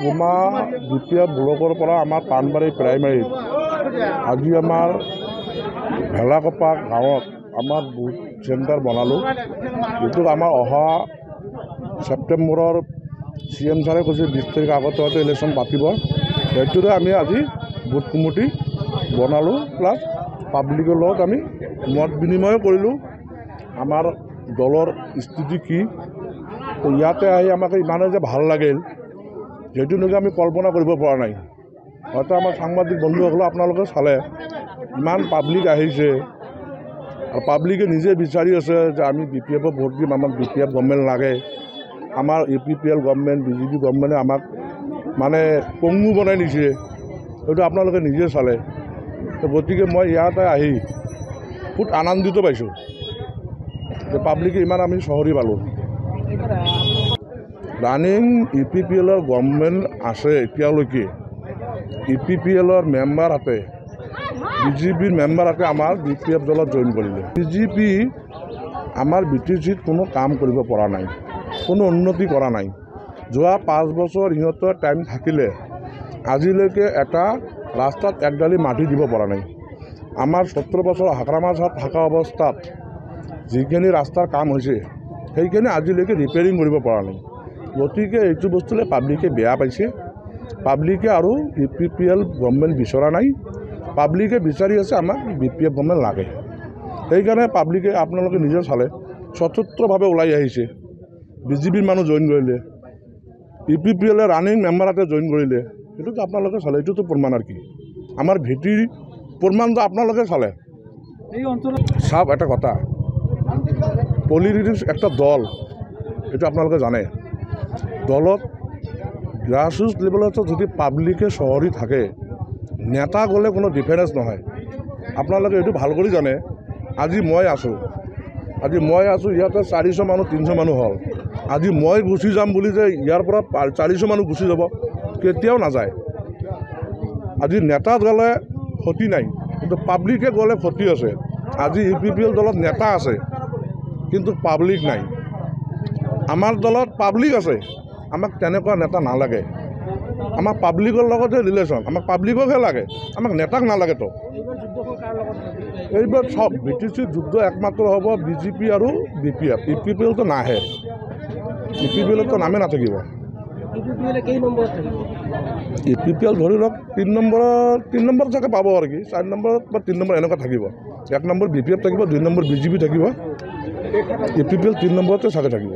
গোমা BPF ব্লকৰ পৰা আমাৰ পাণবাৰী প্ৰাইমাৰীত আজি আমাৰ ভেলাকপা গাঁৱত আমাৰ বুথ চেণ্টাৰ বনালোঁ। যিটোত আমাৰ অহা ছেপ্টেম্বৰৰ CM ছাৰে কৈছে 20 তাৰিখ আগতে ইলেকশ্যন পাতিব। সেইটোৰে আমি আজি বুথ কমিটি বনালোঁ, প্লাছ পাব্লিকৰ লগত আমি মত বিনিময় কৰিলোঁ আমাৰ দলৰ স্থিতি কি। তো ইয়াতে আহি আমাক ইমানে যে ভাল লাগিল সেইটো নেকি আমি কল্পনা কৰিব পৰা নাই। হয়তো আমাৰ সাংবাদিক বন্ধুসকলে আপোনালোকে চালে ইমান পাব্লিক আহিছে আৰু পাব্লিকে নিজে বিচাৰি আছে যে আমি BPF ভোট দিম, আমাক BPF গভৰ্ণমেণ্ট লাগে, আমাৰ APPL গভৰ্ণমেণ্ট BJP গভৰ্ণমেণ্টে আমাক মানে পংগু বনাই নিছে, সেইটো আপোনালোকে নিজে চালে। তো গতিকে মই ইয়াতে আহি বহুত আনন্দিত পাইছোঁ যে পাব্লিকে ইমান আমি চহৰি পালোঁ। ৰানিং APPLৰ গভৰ্ণমেণ্ট আছে এতিয়ালৈকে, APPLৰ মেম্বাৰ হাতে BJPৰ মেম্বাৰ হাতে আমাৰ BPF দলত জইন কৰিলে। BJP আমাৰ BTCত কোনো কাম কৰিব পৰা নাই, কোনো উন্নতি কৰা নাই। যোৱা 5 বছৰ সিহঁতৰ টাইম থাকিলে আজিলৈকে এটা ৰাস্তাত একডালি মাটি দিব পৰা নাই। আমাৰ 17 বছৰ হাকৰামাঝাত থকা অৱস্থাত যিখিনি ৰাস্তাৰ কাম হৈছে সেইখিনি আজিলৈকে ৰিপেয়াৰিং কৰিব পৰা নাই। গতিকে এইটো বস্তুলৈ পাব্লিকে বেয়া পাইছে। পাব্লিকে আৰু APPL গভৰ্ণমেণ্ট বিচৰা নাই, পাব্লিকে বিচাৰি আছে আমাক BPF গভৰ্ণমেণ্ট লাগে। সেইকাৰণে পাব্লিকে আপোনালোকে নিজে চালে স্বতন্ত্ৰভাৱে ওলাই আহিছে। BJPৰ মানুহ জইন কৰিলে, APPLে ৰানিং মেম্বাৰতে জইন কৰিলে, সেইটোতো আপোনালোকে চালে। এইটোতো প্ৰমাণ আৰু কি আমাৰ ভেটিৰ প্ৰমাণটো আপোনালোকে চালে। চাওক এটা কথা, পলিটিক্স একটা দল, এইটো আপোনালোকে জানে। দলত গ্ৰাছৰুট লেভেলত যদি পাব্লিকে চহৰি থাকে, নেতা গ'লে কোনো ডিফাৰেঞ্চ নহয়। আপোনালোকে এইটো ভাল কৰি জানে। আজি মই আছোঁ ইয়াতে 400 মানুহ 300 মানুহ হ'ল। আজি মই গুচি যাম বুলি যে ইয়াৰ পৰা 400 মানুহ গুচি যাব, কেতিয়াও নাযায়। আজি নেতা গ'লে ক্ষতি নাই, কিন্তু পাব্লিকে গ'লে ক্ষতি আছে। আজি APPL দলত নেতা আছে কিন্তু পাব্লিক নাই। আমাৰ দলত পাব্লিক আছে, আমাক তেনেকুৱা নেতা নালাগে। আমাক পাব্লিকৰ লগতহে ৰিলেশ্যন, আমাক পাব্লিককহে লাগে, আমাক নেতাক নালাগেতো। এইবাৰ চব BTC যুদ্ধ একমাত্ৰ হ'ব BJP আৰু BPF। APPLটো নাহে, APPLতো নামে নাথাকিব। APPL ধৰি লওক 3 নম্বৰত চাগে পাব আৰু কি, 4 নম্বৰত বা 3 নম্বৰ এনেকুৱা থাকিব। 1 নম্বৰ BPF থাকিব, 2 নম্বৰ BJP থাকিব, APPL 3 নম্বৰতে চাগে থাকিব।